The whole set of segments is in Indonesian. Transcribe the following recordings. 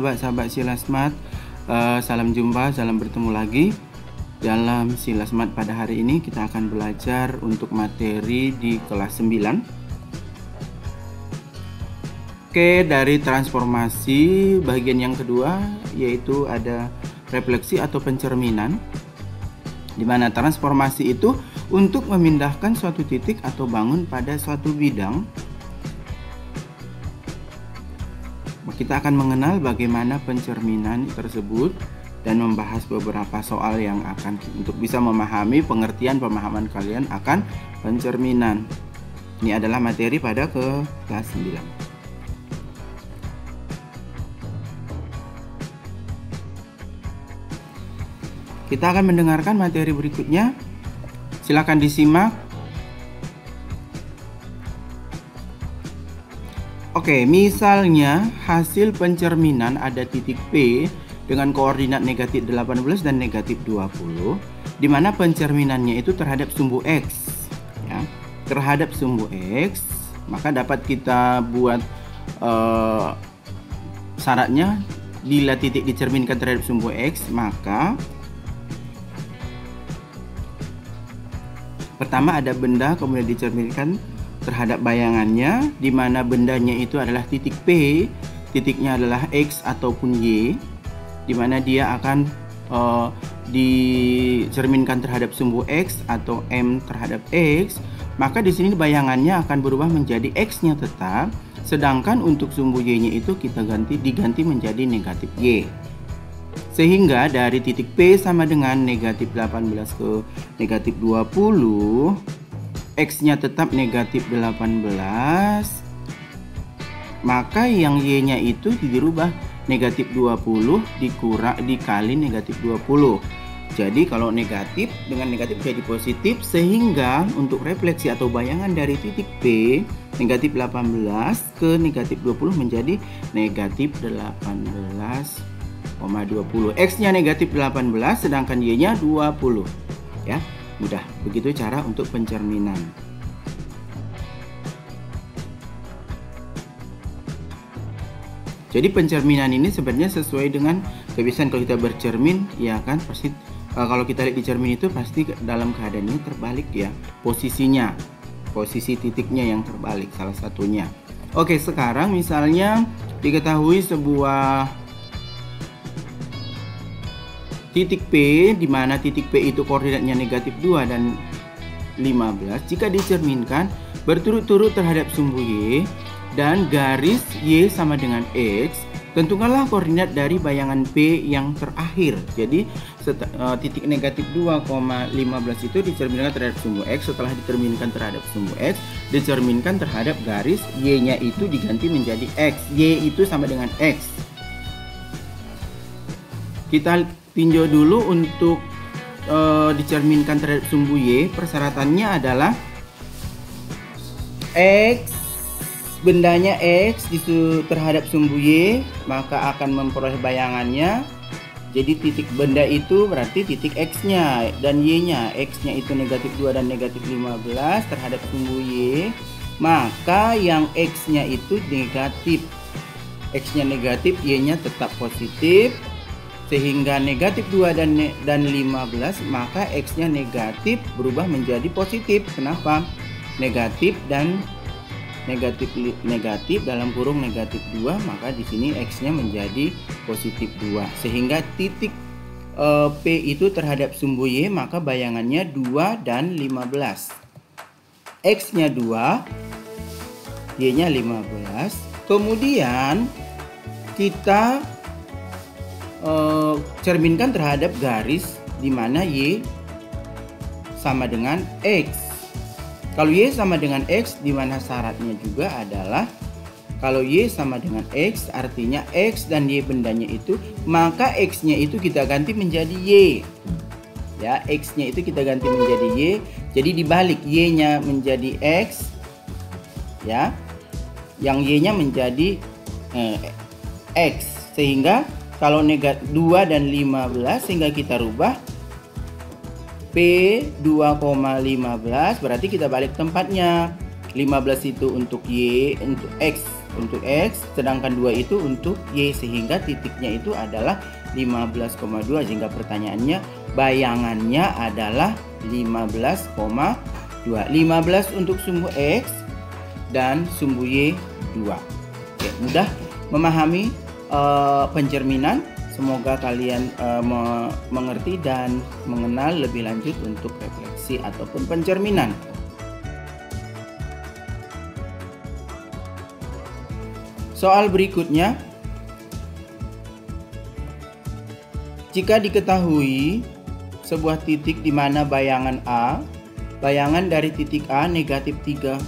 sahabat-sahabat Silasmat, salam jumpa, salam bertemu lagi. Dalam Silasmat pada hari ini kita akan belajar untuk materi di kelas 9. Oke, dari transformasi bagian yang kedua yaitu ada refleksi atau pencerminan, di mana transformasi itu untuk memindahkan suatu titik atau bangun pada suatu bidang. Kita akan mengenal bagaimana pencerminan tersebut dan membahas beberapa soal yang akan untuk bisa memahami pemahaman kalian akan pencerminan. Ini adalah materi pada kelas 9. Kita akan mendengarkan materi berikutnya. Silakan disimak. Oke, misalnya hasil pencerminan ada titik P dengan koordinat negatif 18 dan negatif 20, di mana pencerminannya itu terhadap sumbu X, ya, terhadap sumbu X. Maka dapat kita buat syaratnya, bila titik dicerminkan terhadap sumbu X, maka pertama ada benda, kemudian dicerminkan terhadap bayangannya, di mana bendanya itu adalah titik P, titiknya adalah X ataupun Y, di mana dia akan dicerminkan terhadap sumbu X atau M terhadap X. Maka di sini bayangannya akan berubah menjadi X-nya tetap, sedangkan untuk sumbu Y-nya itu kita diganti menjadi negatif Y. Sehingga dari titik P sama dengan negatif 18 ke negatif 20, X-nya tetap negatif 18, maka yang Y-nya itu dirubah negatif 20 dikali negatif 20. Jadi kalau negatif dengan negatif jadi positif, sehingga untuk refleksi atau bayangan dari titik P negatif 18 ke negatif 20 menjadi negatif 18,20. X-nya negatif 18 sedangkan Y-nya 20. Ya. Mudah, begitu cara untuk pencerminan. Jadi pencerminan ini sebenarnya sesuai dengan kebiasaan kalau kita bercermin, ya kan, pasti kalau kita lihat di cermin itu pasti dalam keadaannya terbalik, ya, posisinya, posisi titiknya yang terbalik salah satunya. Oke, sekarang misalnya diketahui sebuah titik P, di mana titik P itu koordinatnya negatif 2 dan 15. Jika dicerminkan berturut-turut terhadap sumbu Y dan garis Y sama dengan X, tentukanlah koordinat dari bayangan P yang terakhir. Jadi titik negatif 2,15 itu dicerminkan terhadap sumbu X. Setelah dicerminkan terhadap sumbu X, dicerminkan terhadap garis Y-nya itu diganti menjadi X. Y itu sama dengan X. Kita tinjau dulu untuk dicerminkan terhadap sumbu Y. Persyaratannya adalah X, bendanya X terhadap sumbu Y, maka akan memperoleh bayangannya. Jadi titik benda itu berarti titik X-nya dan Y-nya. X-nya itu negatif 2 dan negatif 15 terhadap sumbu Y, maka yang X-nya itu negatif. X-nya negatif, Y-nya tetap positif. Sehingga negatif 2 dan 15, maka X-nya negatif berubah menjadi positif. Kenapa? Negatif dan negatif dalam kurung negatif 2, maka di sini X-nya menjadi positif 2. Sehingga titik P itu terhadap sumbu Y, maka bayangannya 2 dan 15. X-nya 2, Y-nya 15. Kemudian kita cerminkan terhadap garis di mana Y sama dengan X. Kalau Y sama dengan X, di mana syaratnya juga adalah kalau Y sama dengan X, artinya X dan Y bendanya itu, maka X-nya itu kita ganti menjadi Y. Ya, X-nya itu kita ganti menjadi Y. Jadi dibalik, Y-nya menjadi X, ya, yang Y-nya menjadi X. Sehingga kalau negatif 2 dan 15, sehingga kita rubah P 2,15, berarti kita balik tempatnya. 15 itu untuk Y, untuk X, sedangkan 2 itu untuk Y, sehingga titiknya itu adalah 15,2, sehingga pertanyaannya bayangannya adalah 15,2. 15 untuk sumbu X dan sumbu Y 2. Oke, mudah memahami pencerminan. Semoga kalian mengerti dan mengenal lebih lanjut untuk refleksi ataupun pencerminan. Soal berikutnya, jika diketahui sebuah titik di mana bayangan A, bayangan dari titik A negatif 3,10,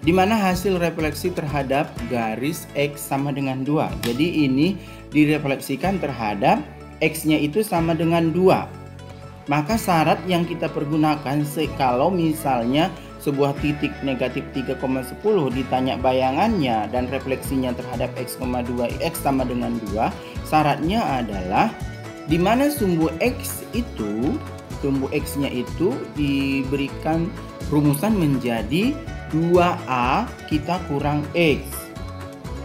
di mana hasil refleksi terhadap garis X sama dengan 2. Jadi ini direfleksikan terhadap X-nya itu sama dengan 2. Maka syarat yang kita pergunakan kalau misalnya sebuah titik negatif 3,10 ditanya bayangannya dan refleksinya terhadap X sama dengan 2, syaratnya adalah di mana sumbu X-nya itu diberikan rumusan menjadi 2A kita kurang X,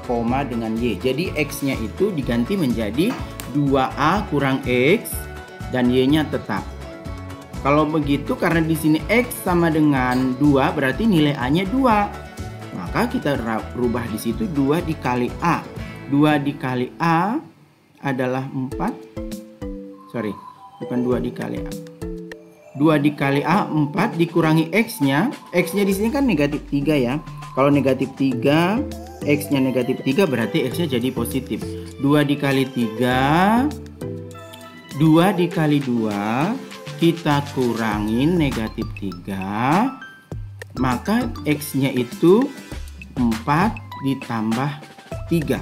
koma dengan Y. Jadi X-nya itu diganti menjadi 2A kurang X dan Y-nya tetap. Kalau begitu, karena di sini X sama dengan 2, berarti nilai A-nya 2. Maka kita rubah di situ 2 dikali A. 2 dikali A adalah 4. Sorry, bukan 2 dikali A. 2 dikali A 4 dikurangi X-nya. X-nya di sini kan negatif 3 ya. Kalau negatif 3, X-nya negatif 3, berarti X-nya jadi positif. 2 dikali 3, 2 dikali 2, kita kurangin negatif 3, maka X-nya itu 4 ditambah 3.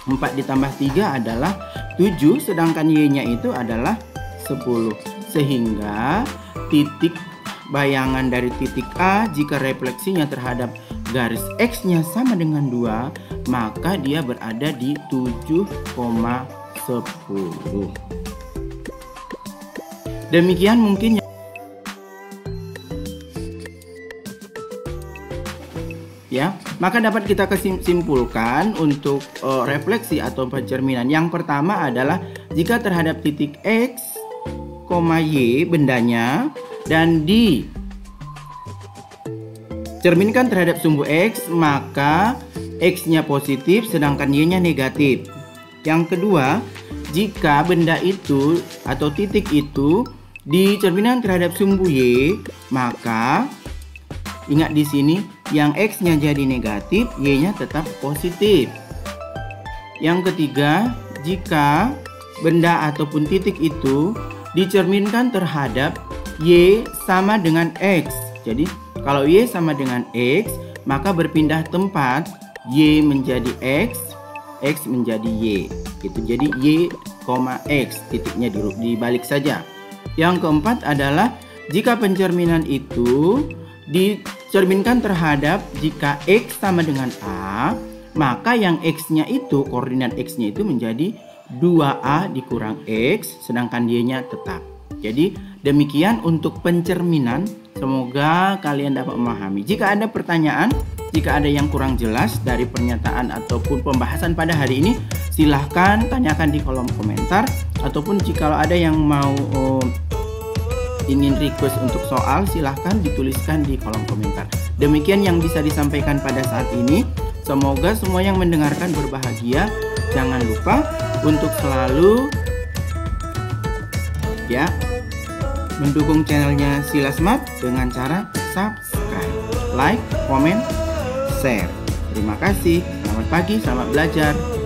4 ditambah 3 adalah 7, sedangkan Y-nya itu adalah 10. Sehingga titik bayangan dari titik A jika refleksinya terhadap garis X-nya sama dengan 2, maka dia berada di 7,10. Demikian mungkin ya, maka dapat kita simpulkan untuk refleksi atau pencerminan. Yang pertama adalah jika terhadap titik X, Y bendanya dan dicerminkan terhadap sumbu X, maka X-nya positif sedangkan Y-nya negatif. Yang kedua, jika benda itu atau titik itu dicerminkan terhadap sumbu Y, maka ingat di sini yang X-nya jadi negatif, Y-nya tetap positif. Yang ketiga, jika benda ataupun titik itu dicerminkan terhadap Y sama dengan X. Jadi kalau Y sama dengan X, maka berpindah tempat, Y menjadi X, X menjadi Y. Gitu. Jadi Y, X, titiknya dibalik saja. Yang keempat adalah jika pencerminan itu dicerminkan terhadap jika X sama dengan A, maka yang X-nya itu, koordinat X-nya itu menjadi 2A dikurang X, sedangkan Y-nya tetap. Jadi demikian untuk pencerminan. Semoga kalian dapat memahami. Jika ada pertanyaan, jika ada yang kurang jelas dari pernyataan ataupun pembahasan pada hari ini, silahkan tanyakan di kolom komentar. Ataupun jika ada yang mau ingin request untuk soal, silahkan dituliskan di kolom komentar. Demikian yang bisa disampaikan pada saat ini. Semoga semua yang mendengarkan berbahagia. Jangan lupa untuk selalu mendukung channelnya Silasmat dengan cara subscribe, like, komen, share. Terima kasih. Selamat pagi, selamat belajar.